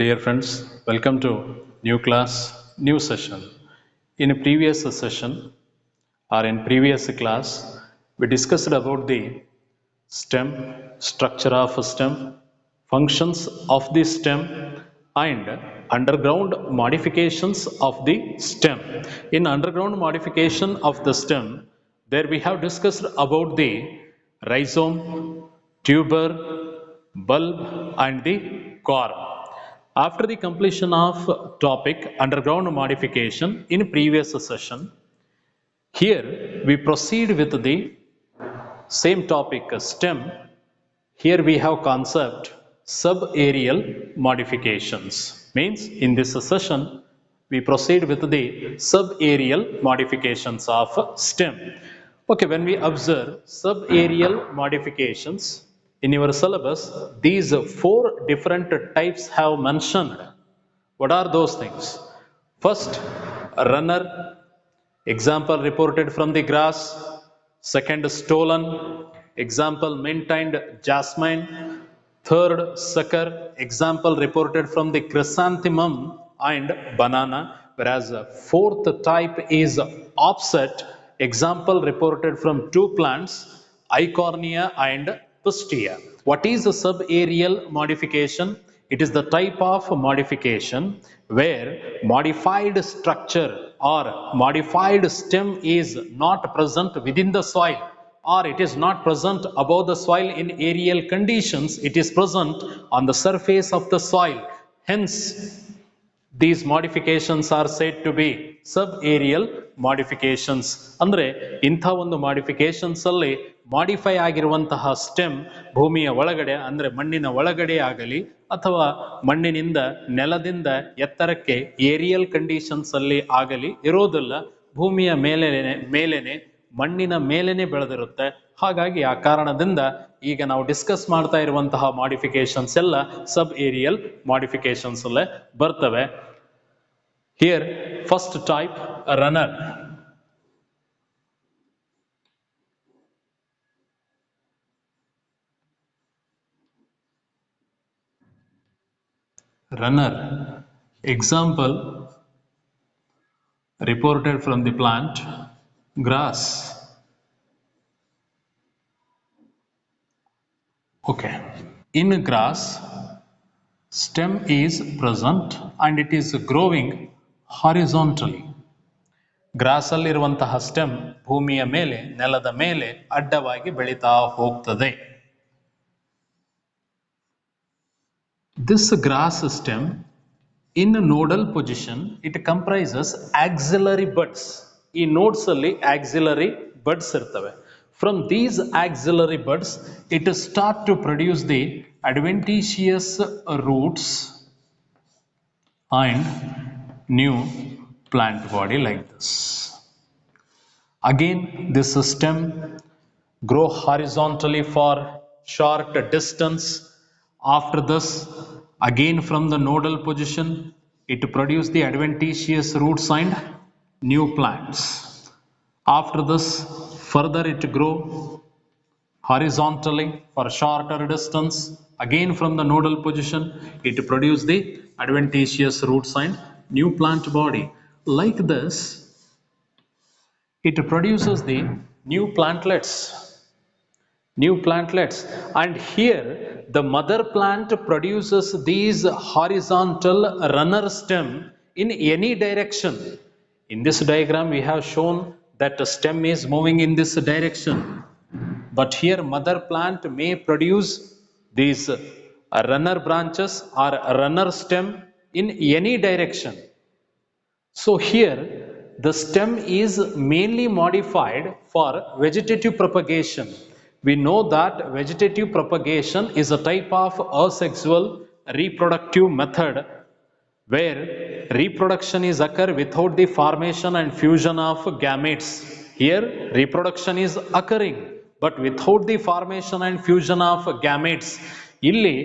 Dear friends, welcome to new class, new session. In a previous session or in previous class, we discussed about the stem, structure of a stem, functions of the stem, and underground modifications of the stem. In underground modification of the stem, there we have discussed about the rhizome, tuber, bulb, and the corm. After the completion of topic underground modification in previous session, here we proceed with the same topic stem. Here we have concept subaerial modifications. Means in this session we proceed with the subaerial modifications of stem. Okay, when we observe subaerial modifications in your syllabus, these four different types have mentioned. What are those things? First, runner, example reported from the grass. Second, stolen, example mint and jasmine. Third, sucker, example reported from the chrysanthemum and banana. Whereas fourth type is offset, example reported from two plants, Eichhornia and Pistia. What is a subaerial modification? It is the type of modification where modified structure or modified stem is not present within the soil, or it is not present above the soil in aerial conditions, it is present on the surface of the soil. Hence, these modifications are said to be subaerial modifications. ಅಂದರೆ ಇಂಥ ಒಂದು modifications ಅಲ್ಲಿ modify ಆಗಿರುವಂತಹ stem ಭೂಮಿಯ ಒಳಗಡೆ ಅಂದರೆ ಮಣ್ಣಿನ ಒಳಗಡೆ ಆಗಲಿ ಅಥವಾ ಮಣ್ಣಿನಿಂದ ನೆಲದಿಂದ ಎತ್ತರಕ್ಕೆ ಏರಿಯಲ್ ಕಂಡೀಷನ್ಸ್ ಅಲ್ಲಿ ಆಗಲಿ ಇರೋದಿಲ್ಲ, ಭೂಮಿಯ ಮೇಲೇನೆ ಮಣ್ಣಿನ ಮೇಲೇನೆ ಬೆಳೆದಿರುತ್ತೆ. ಹಾಗಾಗಿ ಆ ಕಾರಣದಿಂದ ಈಗ ನಾವು ಡಿಸ್ಕಸ್ ಮಾಡ್ತಾ ಇರುವಂತಹ ಮಾಡಿಫಿಕೇಶನ್ಸ್ ಎಲ್ಲ ಸಬ್ ಏರಿಯಲ್ ಮಾಡಿಫಿಕೇಶನ್ಸ್ ಅಲ್ಲೇ ಬರ್ತವೆ. Here first type, runner. Runner, example reported from the plant grass. Okay, in grass stem is present and it is growing horizontally. Grass ಅಲ್ಲಿರುವಂತಹ ಸ್ಟೆಮ್ ಭೂಮಿಯ ಮೇಲೆ ನೆಲದ ಮೇಲೆ ಅಡ್ಡವಾಗಿ ಬೆಳೀತಾ ಹೋಗ್ತದೆ. This grass stem in nodal position it comprises axillary buds. ಈ notes ಅಲ್ಲಿ axillary buds ಇರ್ತವೆ. From these axillary buds it start to produce the adventitious roots and new plant body like this. Again this stem grow horizontally for short distance. After this, again from the nodal position it produce the adventitious roots and new plants. After this, further it grow horizontally for shorter distance. Again from the nodal position it produce the adventitious roots and new plant body. Like this it produces the new plantlets. And here the mother plant produces these horizontal runner stem in any direction. In this diagram we have shown that the stem is moving in this direction, but here mother plant may produce these runner branches or runner stem in any direction. So here the stem is mainly modified for vegetative propagation. We know that vegetative propagation is a type of asexual reproductive method where reproduction is occur without the formation and fusion of gametes. Here reproduction is occurring but without the formation and fusion of gametes. ಇಲ್ಲಿ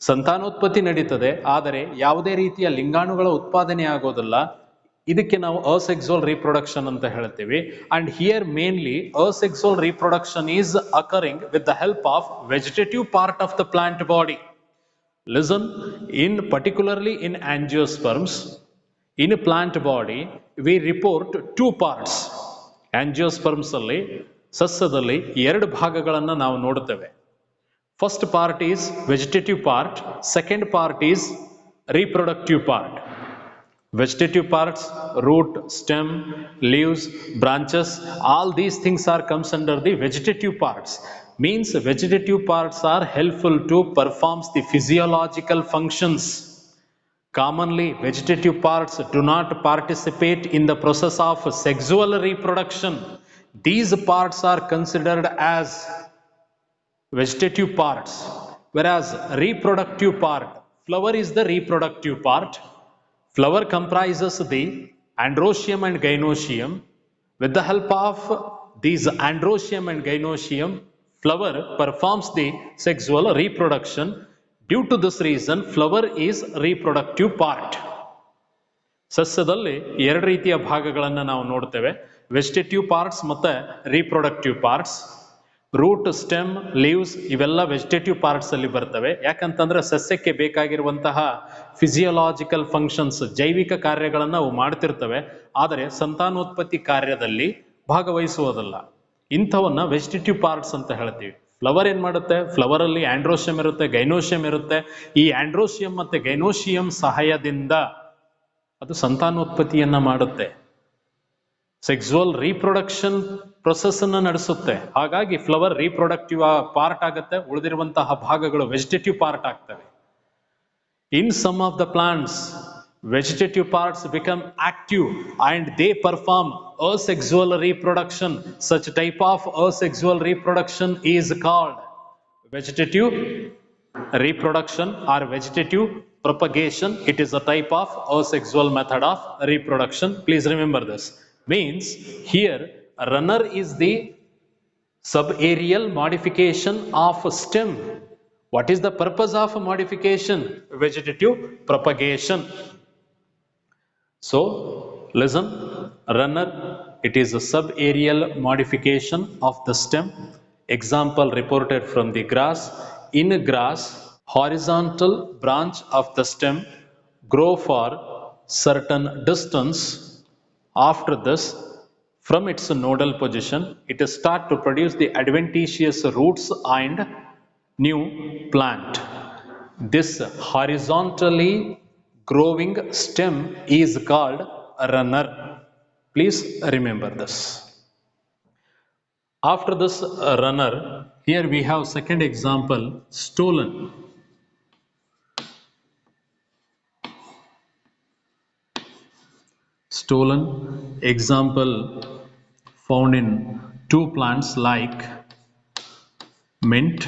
ಸಂತಾನೋತ್ಪತ್ತಿ ನಡೀತದೆ, ಆದರೆ ಯಾವುದೇ ರೀತಿಯ ಲಿಂಗಾಣುಗಳ ಉತ್ಪಾದನೆ ಆಗೋದಿಲ್ಲ. ಇದಕ್ಕೆ ನಾವು asexual reproduction ಅಂತ ಹೇಳ್ತೀವಿ. And here mainly asexual reproduction is occurring with the help of vegetative part of the plant body. Listen, in particularly in angiosperms, in a plant body, we report two parts. Angiosperms ಅಲ್ಲಿ ಸಸ್ಯದಲ್ಲಿ ಎರಡು ಭಾಗಗಳನ್ನು ನಾವು ನೋಡುತ್ತೇವೆ. First part is vegetative part, second part is reproductive part. Vegetative parts, root, stem, leaves, branches, all these things are comes under the vegetative parts. Means vegetative parts are helpful to perform the physiological functions. Commonly, vegetative parts do not participate in the process of sexual reproduction. These parts are considered as vegetative parts, whereas reproductive part, flower is the reproductive part. Flower comprises the androecium and gynoecium. With the help of these androecium and gynoecium, flower performs the sexual reproduction. Due to this reason, flower is reproductive part. ಸಸ್ಯದಲ್ಲಿ ಎರಡು ರೀತಿಯ ಭಾಗಗಳನ್ನು ನಾವು ನೋಡ್ತೇವೆ, vegetative parts ಮತ್ತು reproductive parts. Root, stem, leaves ಇವೆಲ್ಲ vegetative parts ಅಲ್ಲಿ ಬರ್ತವೆ. ಯಾಕಂತಂದ್ರೆ ಸಸ್ಯಕ್ಕೆ ಬೇಕಾಗಿರುವಂತಹ ಫಿಸಿಯೋಲಾಜಿಕಲ್ ಫಂಕ್ಷನ್ಸ್, ಜೈವಿಕ ಕಾರ್ಯಗಳನ್ನು ಅವು ಮಾಡ್ತಿರ್ತವೆ, ಆದರೆ ಸಂತಾನೋತ್ಪತ್ತಿ ಕಾರ್ಯದಲ್ಲಿ ಭಾಗವಹಿಸುವುದಲ್ಲ. ಇಂಥವನ್ನ ವೆಜಿಟೇಟಿವ್ ಪಾರ್ಟ್ಸ್ ಅಂತ ಹೇಳ್ತೀವಿ. ಫ್ಲವರ್ ಏನ್ ಮಾಡುತ್ತೆ, ಫ್ಲವರ್ ಅಲ್ಲಿ ಆಂಡ್ರೋಶಿಯಂ ಇರುತ್ತೆ, ಗೈನೋಶಿಯಂ ಇರುತ್ತೆ. ಈ ಆಂಡ್ರೋಶಿಯಂ ಮತ್ತೆ ಗೈನೋಶಿಯಂ ಸಹಾಯದಿಂದ ಅದು ಸಂತಾನೋತ್ಪತ್ತಿಯನ್ನ ಮಾಡುತ್ತೆ, ಸೆಕ್ಸುವಲ್ ರೀಪ್ರೊಡಕ್ಷನ್ ಪ್ರೊಸೆಸ್ ಅನ್ನ ನಡೆಸುತ್ತೆ. ಹಾಗಾಗಿ ಫ್ಲವರ್ ರೀಪ್ರೊಡಕ್ಟಿವ್ ಪಾರ್ಟ್ ಆಗುತ್ತೆ, ಉಳಿದಿರುವಂತಹ ಭಾಗಗಳು ವೆಜಿಟೇಟಿವ್ ಪಾರ್ಟ್ ಆಗ್ತವೆ. In some of the plants, vegetative parts become active and they perform asexual reproduction. Such type of asexual reproduction is called vegetative reproduction or vegetative propagation. It is a type of asexual method of reproduction. Please remember this. Means here runner is the subaerial modification of stem. What is the purpose of modification? Vegetative propagation. So listen, runner, it is a subaerial modification of the stem. Example reported from the grass. In grass, horizontal branch of the stem grow for certain distance. After this, from its nodal position, it start to produce the adventitious roots and new plant. This horizontally growing stem is called a runner. Please remember this. After this runner, here we have second example, stolon. Stolon example found in two plants like mint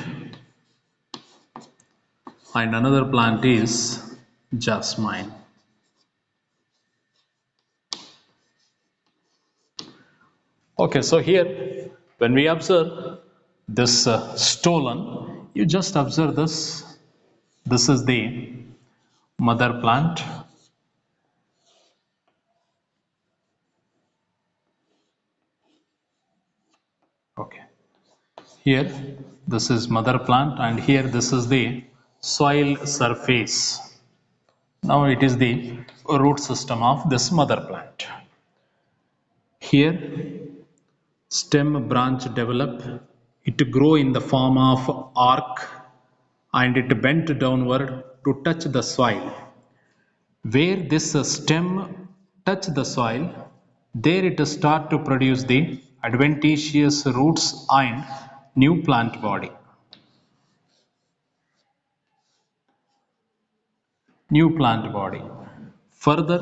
and another plant is jasmine. Okay, so here when we observe this stolon, you just observe this. This is the mother plant. Okay, here this is mother plant and here this is the soil surface. Now it is the root system of this mother plant. Here stem branch develop, it grow in the form of arc and it bent downward to touch the soil. Where this stem touch the soil, there it start to produce the adventitious roots and new plant body. New plant body. Further,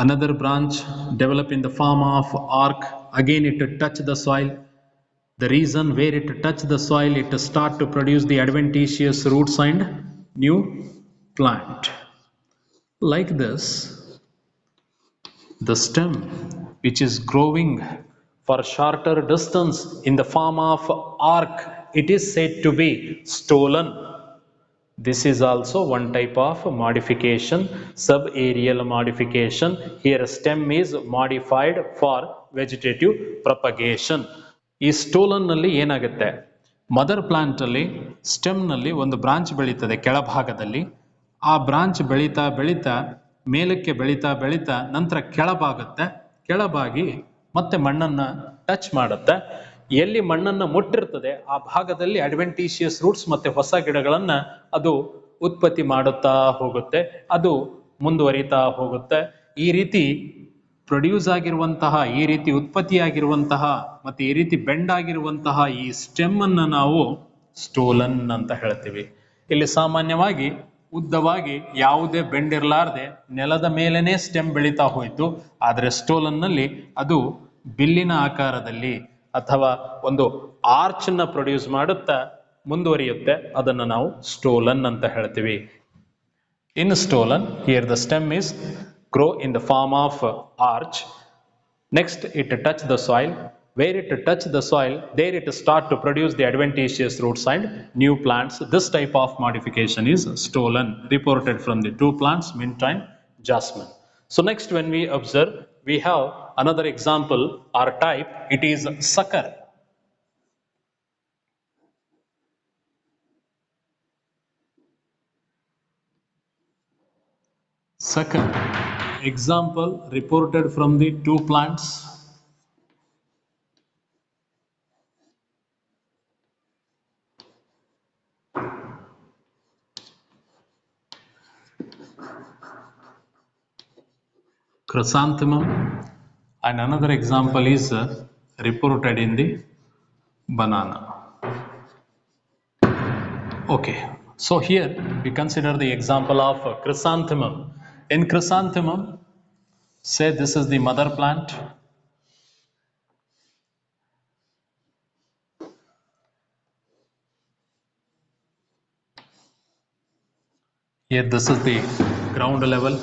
another branch develop in the form of arc. Again it touch the soil. The reason where it touch the soil, it start to produce the adventitious roots and new plant. Like this, the stem which is growing for shorter distance in the form of arc, it is said to be stolon. This is also one type of modification, subaerial modification. Here stem is modified for vegetative propagation. ಈ stolen ನಲ್ಲಿ ಏನಾಗುತ್ತೆ, mother ಪ್ಲಾಂಟಲ್ಲಿ ಸ್ಟೆಮ್ನಲ್ಲಿ ಒಂದು branch ಬೆಳೀತದೆ ಕೆಳಭಾಗದಲ್ಲಿ. ಆ branch ಬೆಳೀತಾ ಬೆಳೀತಾ ಮೇಲಕ್ಕೆ ಬೆಳೀತಾ ಬೆಳೀತಾ ನಂತರ ಕೆಳಬಾಗುತ್ತೆ. ಕೆಳಬಾಗಿ ಮತ್ತೆ ಮಣ್ಣನ್ನು ಟಚ್ ಮಾಡುತ್ತೆ. ಎಲ್ಲಿ ಮಣ್ಣನ್ನು ಮುಟ್ಟಿರ್ತದೆ ಆ ಭಾಗದಲ್ಲಿ ಅಡ್ವೆಂಟಿಷಿಯಸ್ ರೂಟ್ಸ್ ಮತ್ತೆ ಹೊಸ ಗಿಡಗಳನ್ನು ಅದು ಉತ್ಪತ್ತಿ ಮಾಡುತ್ತಾ ಹೋಗುತ್ತೆ. ಅದು ಮುಂದುವರಿತಾ ಹೋಗುತ್ತೆ. ಈ ರೀತಿ ಪ್ರೊಡ್ಯೂಸ್ ಆಗಿರುವಂತಹ, ಈ ರೀತಿ ಉತ್ಪತ್ತಿಯಾಗಿರುವಂತಹ ಮತ್ತೆ ಈ ರೀತಿ ಬೆಂಡ್ ಆಗಿರುವಂತಹ ಈ ಸ್ಟೆಮ್ ಅನ್ನು ನಾವು ಸ್ಟೋಲನ್ ಅಂತ ಹೇಳ್ತೀವಿ. ಇಲ್ಲಿ ಸಾಮಾನ್ಯವಾಗಿ ಉದ್ದವಾಗಿ ಯಾವುದೇ ಬೆಂಡ್ ಇರಲಾರ್ದೆ ನೆಲದ ಮೇಲೇನೆ ಸ್ಟೆಮ್ ಬೆಳೀತಾ ಹೋಯಿತು. ಆದರೆ ಸ್ಟೋಲನ್ನಲ್ಲಿ ಅದು ಬಿಲ್ಲಿನ ಆಕಾರದಲ್ಲಿ ಅಥವಾ ಒಂದು ಆರ್ಚನ್ನ ಪ್ರೊಡ್ಯೂಸ್ ಮಾಡುತ್ತಾ ಮುಂದುವರಿಯುತ್ತೆ. ಅದನ್ನು ನಾವು ಸ್ಟೋಲನ್ ಅಂತ ಹೇಳ್ತೀವಿ. In stolon, here the stem is grow in the form of arch. Next, it touch the soil. Where it touch the soil, there it start to produce the adventitious roots and new plants. This type of modification is stolon, reported from the two plants, mint and jasmine. So next, when we observe, we have another example or type. It is sucker. Sucker. Example reported from the two plants. Chrysanthemum, and another example is reported in the banana. Okay, so here we consider the example of chrysanthemum. In chrysanthemum, say this is the mother plant. Here this is the ground level.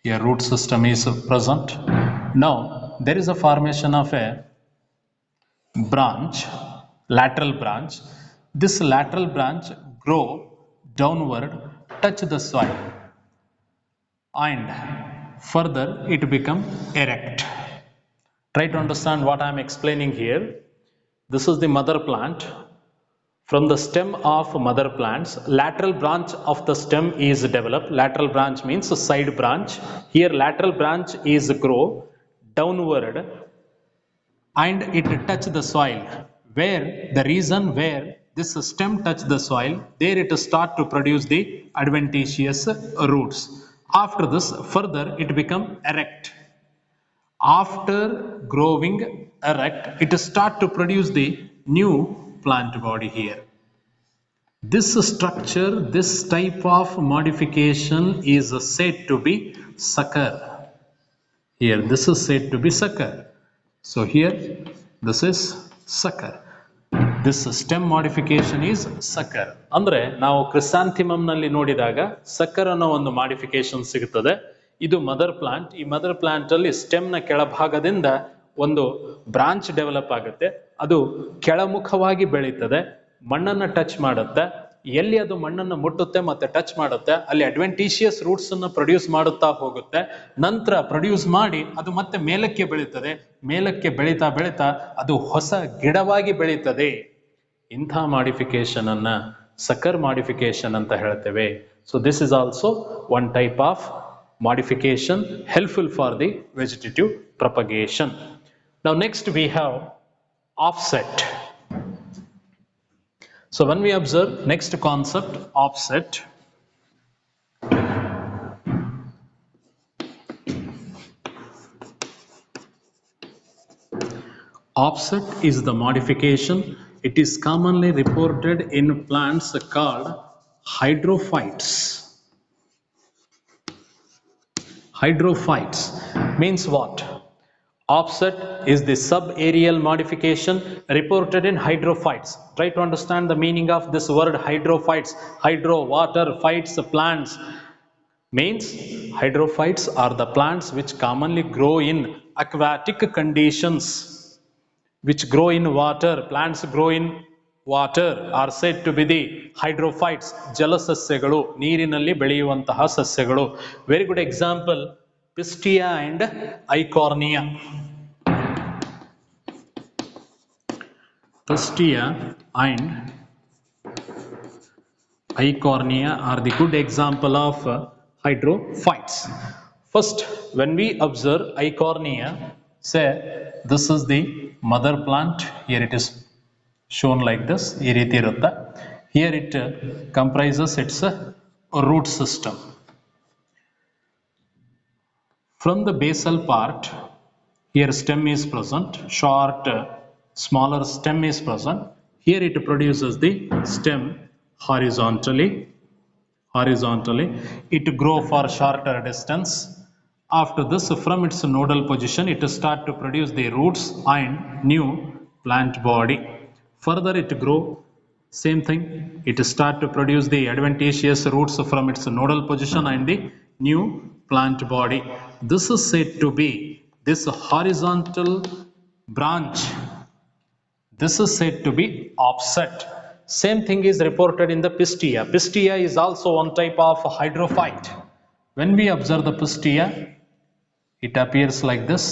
Here root system is present. Now there is a formation of a branch, lateral branch. This lateral branch grow downward, touch the soil, and further it become erect. Try to understand what I am explaining here. This is the mother plant. From the stem of mother plants, lateral branch of the stem is developed. Lateral branch means a side branch. Here lateral branch is grow downward and it touch the soil. Where the reason where this stem touch the soil, there it start to produce the adventitious roots. After this, further it become erect. After growing erect, it start to produce the new plant body here. This structure, this type of modification is said to be sucker. Here this is said to be sucker. So here this is sucker. This stem modification is sucker. ಅಂದ್ರೆ ನಾವು ಕ್ರಿಸಾಂಥಿಮಮ್ ನಲ್ಲಿ ನೋಡಿದಾಗ ಸಕ್ಕರ್ ಅನ್ನೋ ಒಂದು modification ಸಿಗುತ್ತದೆ. ಇದು mother plant. ಈ mother plant ಅಲ್ಲಿ ಸ್ಟೆಮ್ ನ ಕೆಳಭಾಗದಿಂದ ಒಂದು ಬ್ರಾಂಚ್ ಡೆವಲಪ್ ಆಗುತ್ತೆ. ಅದು ಕೆಳಮುಖವಾಗಿ ಬೆಳೀತದೆ, ಮಣ್ಣನ್ನು ಟಚ್ ಮಾಡುತ್ತೆ. ಎಲ್ಲಿ ಅದು ಮಣ್ಣನ್ನು ಮುಟ್ಟುತ್ತೆ ಮತ್ತೆ ಟಚ್ ಮಾಡುತ್ತೆ ಅಲ್ಲಿ ಅಡ್ವೆಂಟಿಷಿಯಸ್ ರೂಟ್ಸ್ ಅನ್ನು ಪ್ರೊಡ್ಯೂಸ್ ಮಾಡುತ್ತಾ ಹೋಗುತ್ತೆ. ನಂತರ ಪ್ರೊಡ್ಯೂಸ್ ಮಾಡಿ ಅದು ಮತ್ತೆ ಮೇಲಕ್ಕೆ ಬೆಳೀತದೆ. ಮೇಲಕ್ಕೆ ಬೆಳೀತಾ ಬೆಳೀತಾ ಅದು ಹೊಸ ಗಿಡವಾಗಿ ಬೆಳೀತದೆ. ಇಂಥ ಮಾಡಿಫಿಕೇಶನ್ ಅನ್ನ ಸಕ್ಕರ್ ಮಾಡಿಫಿಕೇಶನ್ ಅಂತ ಹೇಳ್ತೇವೆ. So this is also one type of modification helpful for the vegetative propagation. Now next we have offset. So when we observe next concept, offset. Offset is the modification. It is commonly reported in plants called hydrophytes. Hydrophytes means what? Offset is the sub-aerial modification reported in hydrophytes. Try to understand the meaning of this word hydrophytes. Hydro, water, phytes, plants. Means hydrophytes are the plants which commonly grow in aquatic conditions. Which grow in water. Plants grow in water are said to be the hydrophytes. ಜಲಸಸ್ಯಗಳು, ನೀರಿನಲ್ಲಿ ಬೆಳೆಯುವಂತಹ ಸಸ್ಯಗಳು. Very good example, Pistia and Eichhornia. Pistia and Eichhornia are the good example of hydrophytes. First, when we observe Eichhornia, say this is the mother plant. Here it is shown like this. ಈ ರೀತಿ ಇರುತ್ತೆ. Here it comprises its root system. From the basal part, here stem is present, short, smaller stem is present. Here it produces the stem horizontally. It grow for shorter distance. After this, from its nodal position, it start to produce the roots and new plant body. Further it grow, same thing, it start to produce the adventitious roots from its nodal position and the new plant body. This is said to be this horizontal branch. This is said to be offset. Same thing is reported in the Pistia. Pistia is also one type of hydrophyte. When we observe the Pistia, it appears like this.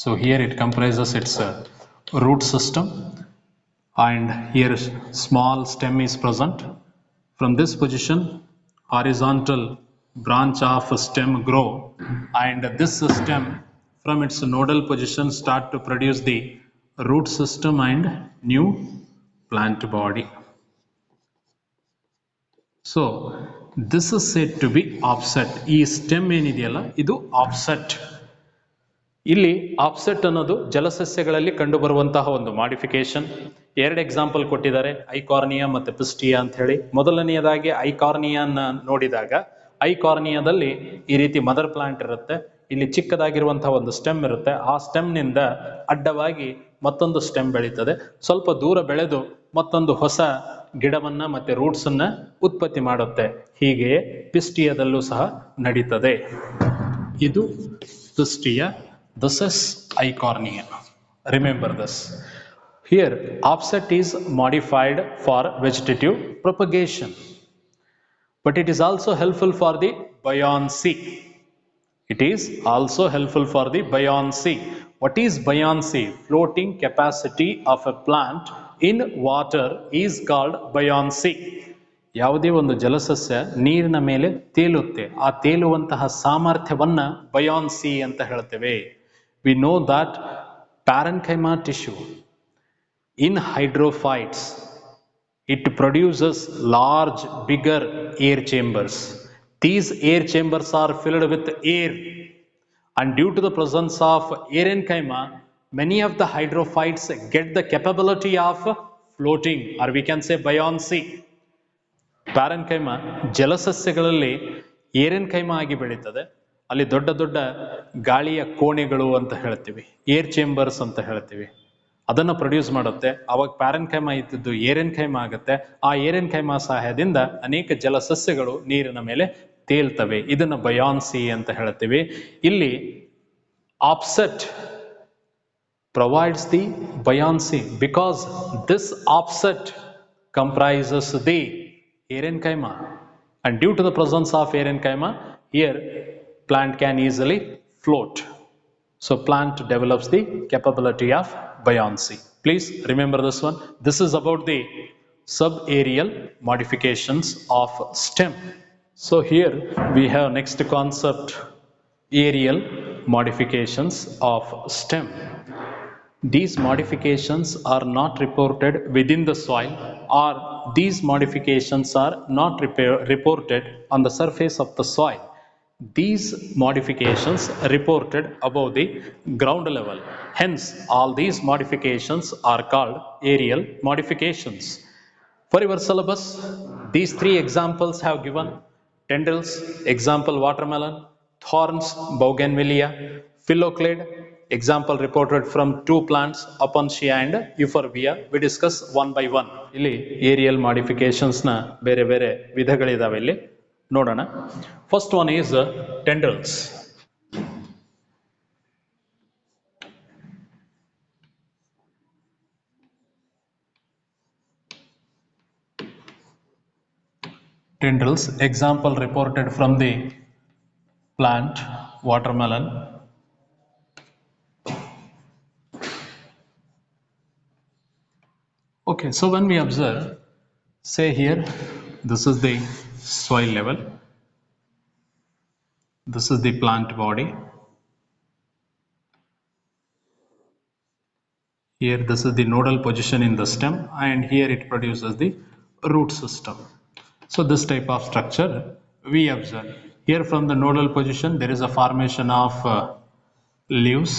So here it comprises its root system, and here small stem is present. From this position, horizontal branch of stem grow, and this stem from its nodal position start to produce the root system and new plant body. So this is said to be offset. ಈ stem ಏನಿದೆಯಲ್ಲ ಇದು offset. ಇಲ್ಲಿ offset ಅನ್ನೋದು ಜಲಸಸ್ಯಗಳಲ್ಲಿ ಕಂಡುಬರುವಂತಹ ಒಂದು modification. ಎರಡು example ಕೊಟ್ಟಿದ್ದಾರೆ, Eichhornia ಮತ್ತು ಪಿಸ್ಟಿಯಾ ಅಂತ ಹೇಳಿ. ಮೊದಲನೆಯದಾಗಿ ಐಕಾರ್ನಿಯಾನ ನೋಡಿದಾಗ ಐಕಾರ್ನಿಯಾದಲ್ಲಿ ಈ ರೀತಿ ಮದರ್ ಪ್ಲಾಂಟ್ ಇರುತ್ತೆ. ಇಲ್ಲಿ ಚಿಕ್ಕದಾಗಿರುವಂತಹ ಒಂದು ಸ್ಟೆಮ್ ಇರುತ್ತೆ. ಆ ಸ್ಟೆಮ್ನಿಂದ ಅಡ್ಡವಾಗಿ ಮತ್ತೊಂದು ಸ್ಟೆಮ್ ಬೆಳೀತದೆ. ಸ್ವಲ್ಪ ದೂರ ಬೆಳೆದು ಮತ್ತೊಂದು ಹೊಸ ಗಿಡವನ್ನ ಮತ್ತೆ ರೂಟ್ಸ್ ಅನ್ನ ಉತ್ಪತ್ತಿ ಮಾಡುತ್ತೆ. ಹೀಗೆಯೇ ಪಿಸ್ಟಿಯಾದಲ್ಲೂ ಸಹ ನಡೀತದೆ. ಇದು ಪಿಸ್ಟಿಯಾ. This is Eichhornia. Remember this. Here offset is modified for vegetative propagation, but it is also helpful for the buoyancy. It is also helpful for the buoyancy. What is buoyancy? Floating capacity of a plant in water is called buoyancy. ಯಾವುದೇ ಒಂದು ಜಲಸಸ್ಯ ನೀರಿನ ಮೇಲೆ ತೇಲುತ್ತೆ, ಆ ತೇಲುವಂತಹ ಸಾಮರ್ಥ್ಯವನ್ನ ಬಯಾನ್ಸಿ ಅಂತ ಹೇಳ್ತೇವೆ. We know that parenchyma tissue in hydrophytes, it produces large, bigger air chambers. These air chambers are filled with air, and due to the presence of parenchyma, many of the hydrophytes get the capability of floating, or we can say buoyancy. ಪ್ಯಾರೆನ್ಕೈಮ ಜಲಸಸ್ಯಗಳಲ್ಲಿ ಏರೆನ್ಕೈಮ ಆಗಿ ಬೆಳೀತದೆ. ಅಲ್ಲಿ ದೊಡ್ಡ ದೊಡ್ಡ ಗಾಳಿಯ ಕೋಣೆಗಳು ಅಂತ ಹೇಳ್ತೀವಿ, air chambers ಅಂತ ಹೇಳ್ತೀವಿ, ಅದನ್ನ ಪ್ರೊಡ್ಯೂಸ್ ಮಾಡುತ್ತೆ. ಅವಾಗ ಪ್ಯಾರೆನ್ಕೈಮ ಇದ್ದದ್ದು ಏರೆನ್ಕೈಮ ಆಗುತ್ತೆ. ಆ ಏರೆನ್ಕೈಮ ಸಹಾಯದಿಂದ ಅನೇಕ ಜಲಸಸ್ಯಗಳು ನೀರಿನ ಮೇಲೆ ತೇಲ್ತವೆ. ಇದನ್ನ ಬಯಾನ್ಸಿ ಅಂತ ಹೇಳ್ತೀವಿ. ಇಲ್ಲಿ offset provides the buoyancy because this offset comprises the parenchyma, and due to the presence of parenchyma, here plant can easily float. So plant develops the capability of buoyancy. Please remember this one. This is about the subaerial modifications of stem. So here we have next concept, aerial modifications of stem. These modifications are not reported within the soil, or these modifications are not reported on the surface of the soil. These modifications are reported above the ground level. Hence, all these modifications are called aerial modifications. For your syllabus, these three examples have given: tendrils, example watermelon; thorns, bougainvillea; phylloclade, example reported from two plants, Opuntia and Euphorbia. We discuss one by one. ಇಲ್ಲಿ aerial modifications ನ ಬೇರೆ ಬೇರೆ ವಿಧಗಳಿದಾವೆ, ಇಲ್ಲಿ ನೋಡೋಣ. First one is tendrils. Tendrils, example reported from the plant watermelon. Okay, so when we observe, say here, this is the soil level, this is the plant body, here this is the nodal position in the stem, and here it produces the root system. So this type of structure we observe. Here from the nodal position there is a formation of leaves.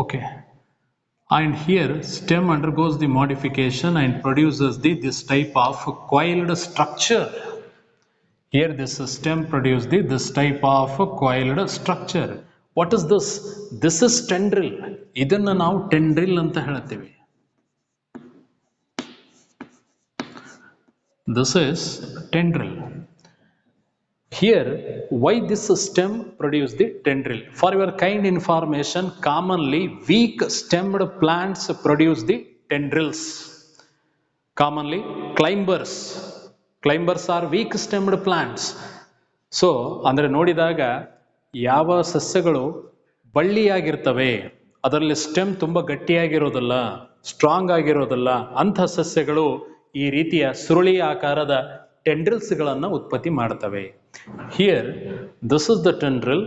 Okay, and here stem undergoes the modification and produces this type of coiled structure. Here this stem produces this type of coiled structure. What is this? This is tendril. ಇದನ್ನ ನಾವು tendril ಅಂತ ಹೇಳ್ತೀವಿ. This is tendril. Here, why this stem produce the tendril? For your kind information, commonly weak stemmed plants produce the tendrils. Commonly, climbers are weak stemmed plants. So ಅಂದರೆ ನೋಡಿದಾಗ ಯಾವ ಸಸ್ಯಗಳು ಬಳ್ಳಿಯಾಗಿರ್ತವೆ, ಅದರಲ್ಲಿ stem ತುಂಬ ಗಟ್ಟಿಯಾಗಿರೋದಿಲ್ಲ, ಸ್ಟ್ರಾಂಗ್ ಆಗಿರೋದಿಲ್ಲ, ಅಂಥ ಸಸ್ಯಗಳು ಈ ರೀತಿಯ ಸುರುಳಿ ಆಕಾರದ ಟೆಂಡ್ರಿಲ್ಸ್ಗಳನ್ನು ಉತ್ಪತ್ತಿ ಮಾಡ್ತವೆ. Here this is the tendril,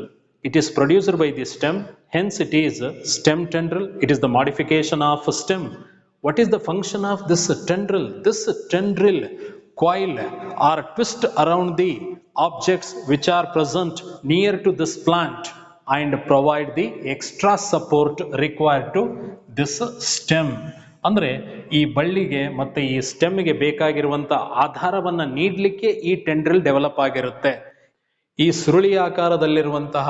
it is produced by the stem, hence it is stem tendril, it is the modification of stem. What is the function of this tendril? This tendril coil or twist around the objects which are present near to this plant and provide the extra support required to this stem. ಅಂದರೆ ಈ ಬಳ್ಳಿಗೆ ಮತ್ತು ಈ ಸ್ಟೆಮ್ಗೆ ಬೇಕಾಗಿರುವಂಥ ಆಧಾರವನ್ನು ನೀಡಲಿಕ್ಕೆ ಈ tendril develop ಆಗಿರುತ್ತೆ. ಈ ಸುರುಳಿ ಆಕಾರದಲ್ಲಿರುವಂತಹ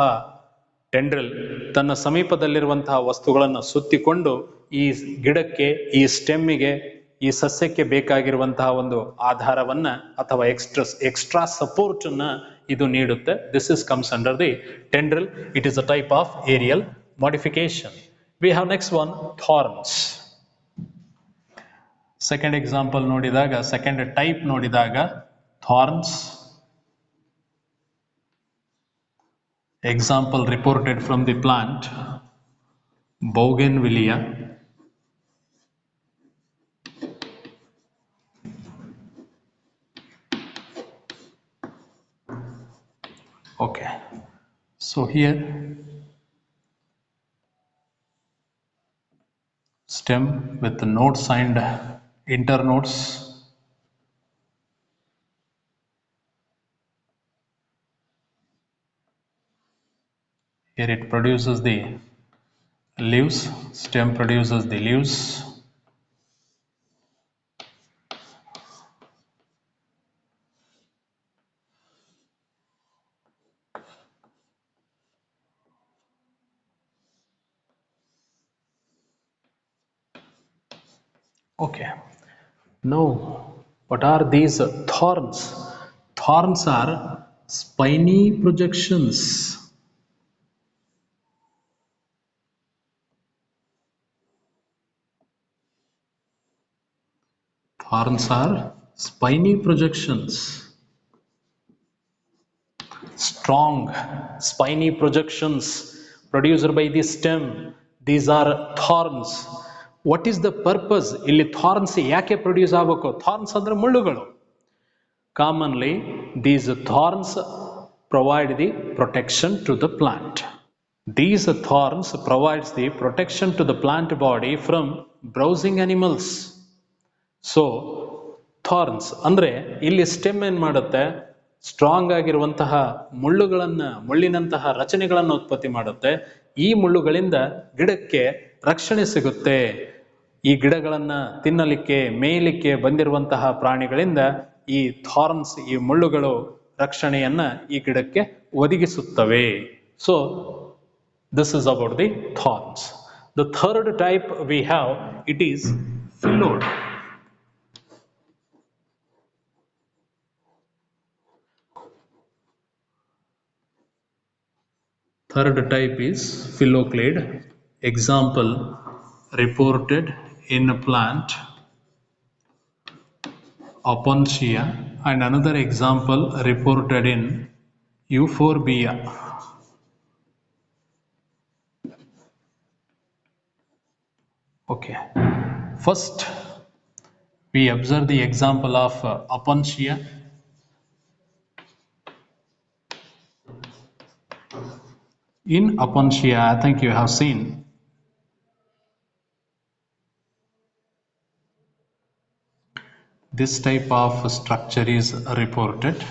ಟೆಂಡ್ರಿಲ್ ತನ್ನ ಸಮೀಪದಲ್ಲಿರುವಂತಹ ವಸ್ತುಗಳನ್ನು ಸುತ್ತಿಕೊಂಡು ಈ ಗಿಡಕ್ಕೆ, ಈ ಸ್ಟೆಮ್ಮಿಗೆ, ಈ ಸಸ್ಯಕ್ಕೆ ಬೇಕಾಗಿರುವಂತಹ ಒಂದು ಆಧಾರವನ್ನ ಅಥವಾ ಎಕ್ಸ್ಟ್ರಾ ಸಪೋರ್ಟ್ ಅನ್ನ ಇದು ನೀಡುತ್ತೆ. This is comes under the tendril. It is a type of aerial modification. We have next one, thorns. Second example ನೋಡಿದಾಗ, ಸೆಕೆಂಡ್ ಟೈಪ್ ನೋಡಿದಾಗ, thorns. Example reported from the plant Bougainvillea. Okay, so here stem with the nodes and internodes. Here it produces the leaves, stem produces the leaves. Okay, now what are these thorns? Thorns are spiny projections. Thorns are spiny projections. Strong spiny projections produced by the stem. These are thorns. What is the purpose? ಇಲ್ಲಿ thorns ಯಾಕೆ produce ಆಗಬೇಕು? Thorns ಅಂದ್ರೆ ಮುಳ್ಳುಗಳು. Commonly, these thorns provide the protection to the plant. These thorns provides the protection to the plant body from browsing animals. So thorns ಅಂದರೆ ಇಲ್ಲಿ stem ಏನು ಮಾಡುತ್ತೆ, strong ಆಗಿರುವಂತಹ ಮುಳ್ಳಿನಂತಹ ರಚನೆಗಳನ್ನು ಉತ್ಪತ್ತಿ ಮಾಡುತ್ತೆ. ಈ ಮುಳ್ಳುಗಳಿಂದ ಗಿಡಕ್ಕೆ ರಕ್ಷಣೆ ಸಿಗುತ್ತೆ. ಈ ಗಿಡಗಳನ್ನು ತಿನ್ನಲಿಕ್ಕೆ, ಮೇಯಲಿಕ್ಕೆ ಬಂದಿರುವಂತಹ ಪ್ರಾಣಿಗಳಿಂದ ಈ ಥಾರ್ನ್ಸ್, ಈ ಮುಳ್ಳುಗಳು ರಕ್ಷಣೆಯನ್ನ ಈ ಗಿಡಕ್ಕೆ ಒದಗಿಸುತ್ತವೆ. So this is about the thorns. The third type we have, it is phyllode. Third type is phylloclade. Example reported in a plant Opuntia, and another example reported in Euphorbia. Okay. First, we observe the example of Opuntia. In Opuntia, I think you have seen this type of structure is reported.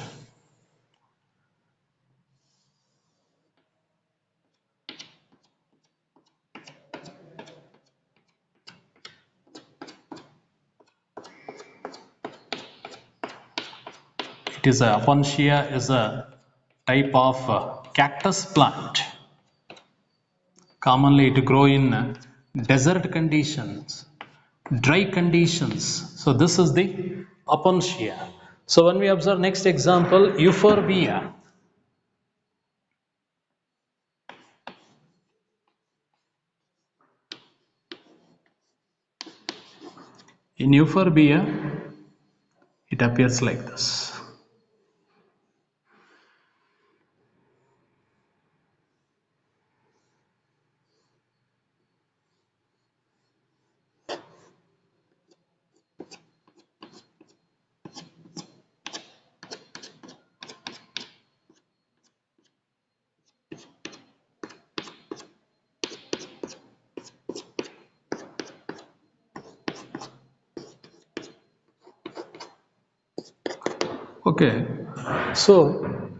It is a Opuntia is a type of cactus plant. Commonly it grow in desert conditions, dry conditions. So this is the Opuntia. So when we observe next example, Euphorbia. In Euphorbia, it appears like this. Okay, so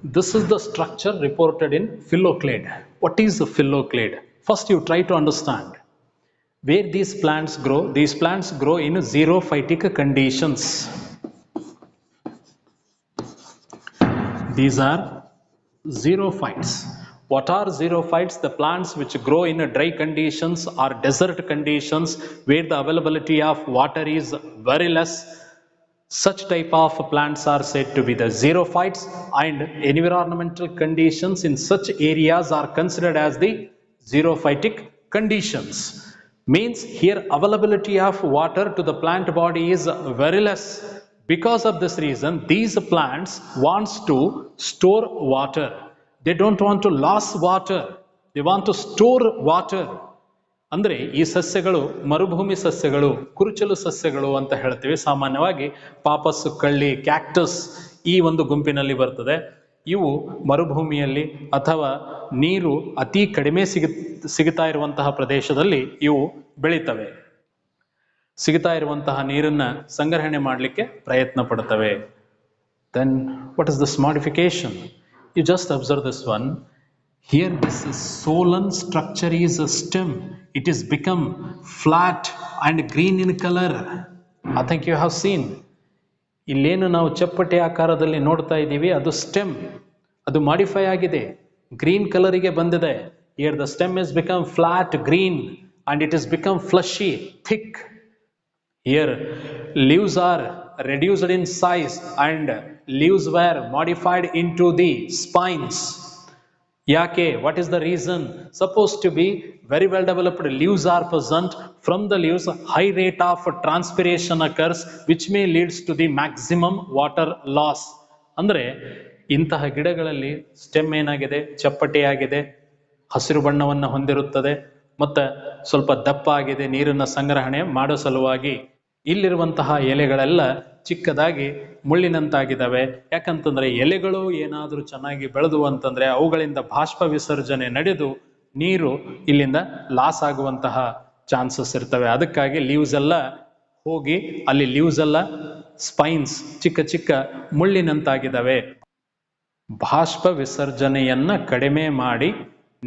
this is the structure reported in phylloclade. What is the phylloclade? First, you try to understand where these plants grow. These plants grow in xerophytic conditions. These are xerophytes. What are xerophytes? The plants which grow in dry conditions or desert conditions where the availability of water is very less. Such type of plants are said to be the xerophytes, and environmental conditions in such areas are considered as the xerophytic conditions. Means here availability of water to the plant body is very less. Because of this reason, these plants wants to store water. They don't want to lose water. They want to store water. ಅಂದರೆ ಈ ಸಸ್ಯಗಳು ಮರುಭೂಮಿ ಸಸ್ಯಗಳು, ಕುರುಚಲು ಸಸ್ಯಗಳು ಅಂತ ಹೇಳ್ತೀವಿ ಸಾಮಾನ್ಯವಾಗಿ. ಪಾಪಸ್, ಕಳ್ಳಿ, ಕ್ಯಾಕ್ಟಸ್ ಈ ಒಂದು ಗುಂಪಿನಲ್ಲಿ ಬರ್ತದೆ. ಇವು ಮರುಭೂಮಿಯಲ್ಲಿ ಅಥವಾ ನೀರು ಅತಿ ಕಡಿಮೆ ಸಿಗುತ್ತಾ ಇರುವಂತಹ ಪ್ರದೇಶದಲ್ಲಿ ಇವು ಬೆಳೀತವೆ. ಸಿಗುತ್ತಾ ಇರುವಂತಹ ನೀರನ್ನು ಸಂಗ್ರಹಣೆ ಮಾಡಲಿಕ್ಕೆ ಪ್ರಯತ್ನ ಪಡ್ತವೆ. Then what is this modification? You just observe this one. Here this solan structure is a stem. It is become flat and green in color. I think you have seen. ಇಲ್ಲೇನು ನಾವು ಚಪ್ಪಟೆ ಆಕಾರದಲ್ಲಿ ನೋಡ್ತಾ ಇದ್ದೀವಿ ಅದು ಸ್ಟೆಮ್. ಅದು modify ಆಗಿದೆ, green ಕಲರಿಗೆ ಬಂದಿದೆ. Here the stem has become flat, green, and it has become fleshy, thick. Here leaves are reduced in size and leaves were modified into the spines. Yake, what is the reason? Supposed to be very well developed leaves are present. From the leaves, high rate of transpiration occurs, which may leads to the maximum water loss. ಅಂದರೆ ಇಂತಹ ಗಿಡಗಳಲ್ಲಿ stem ಏನಾಗಿದೆ, ಚಪ್ಪಟೆಯಾಗಿದೆ, ಹಸಿರು ಬಣ್ಣವನ್ನು ಹೊಂದಿರುತ್ತದೆ ಮತ್ತು ಸ್ವಲ್ಪ ದಪ್ಪ ಆಗಿದೆ. ನೀರನ್ನು ಸಂಗ್ರಹಣೆ ಮಾಡೋ ಸಲುವಾಗಿ ಇಲ್ಲಿರುವಂತಹ ಎಲೆಗಳೆಲ್ಲ ಚಿಕ್ಕದಾಗಿ ಮುಳ್ಳಿನಂತಾಗಿದ್ದಾವೆ. ಯಾಕಂತಂದ್ರೆ ಎಲೆಗಳು ಏನಾದರೂ ಚೆನ್ನಾಗಿ ಬೆಳೆದು ಅಂತಂದ್ರೆ ಅವುಗಳಿಂದ ಬಾಷ್ಪ ವಿಸರ್ಜನೆ ನಡೆದು ನೀರು ಇಲ್ಲಿಂದ ಲಾಸ್ ಆಗುವಂತಹ ಚಾನ್ಸಸ್ ಇರ್ತವೆ. ಅದಕ್ಕಾಗಿ ಲೀವ್ಸ್ ಎಲ್ಲ ಹೋಗಿ ಅಲ್ಲಿ ಲೀವ್ಸ್ ಎಲ್ಲ ಸ್ಪೈನ್ಸ್ ಚಿಕ್ಕ ಚಿಕ್ಕ ಮುಳ್ಳಿನಂತಾಗಿದ್ದಾವೆ. ಬಾಷ್ಪ ವಿಸರ್ಜನೆಯನ್ನ ಕಡಿಮೆ ಮಾಡಿ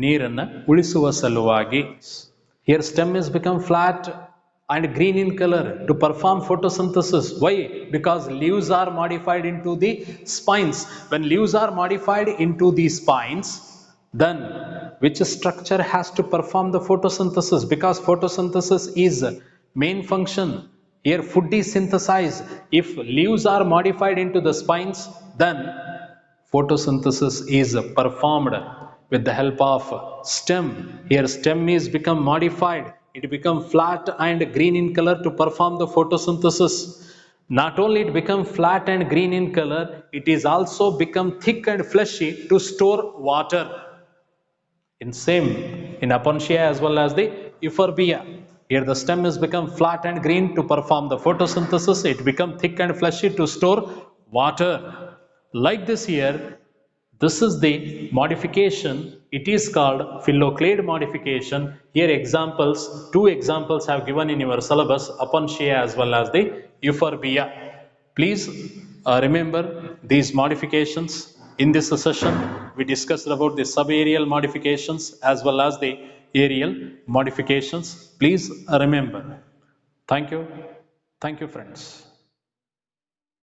ನೀರನ್ನ ಉಳಿಸುವ ಸಲುವಾಗಿ. Here stem is become flat and green in color to perform photosynthesis. Why? Because leaves are modified into the spines. When leaves are modified into the spines, then which structure has to perform the photosynthesis? Because photosynthesis is main function. Here food is synthesized. If leaves are modified into the spines, then photosynthesis is performed with the help of stem. Here stem is become modified. It become flat and green in color to perform the photosynthesis. Not only it become flat and green in color, it is also become thick and fleshy to store water. In same in Opuntia as well as the Euphorbia. Here the stem is become flat and green to perform the photosynthesis. It become thick and fleshy to store water. Like this here, this is the modification. It is called phylloclade modification. Here examples, two examples have given in your syllabus, Opuntia as well as the Euphorbia. Please remember these modifications. In this session, we discussed about the subaerial modifications as well as the aerial modifications. Please remember. Thank you. Thank you, friends.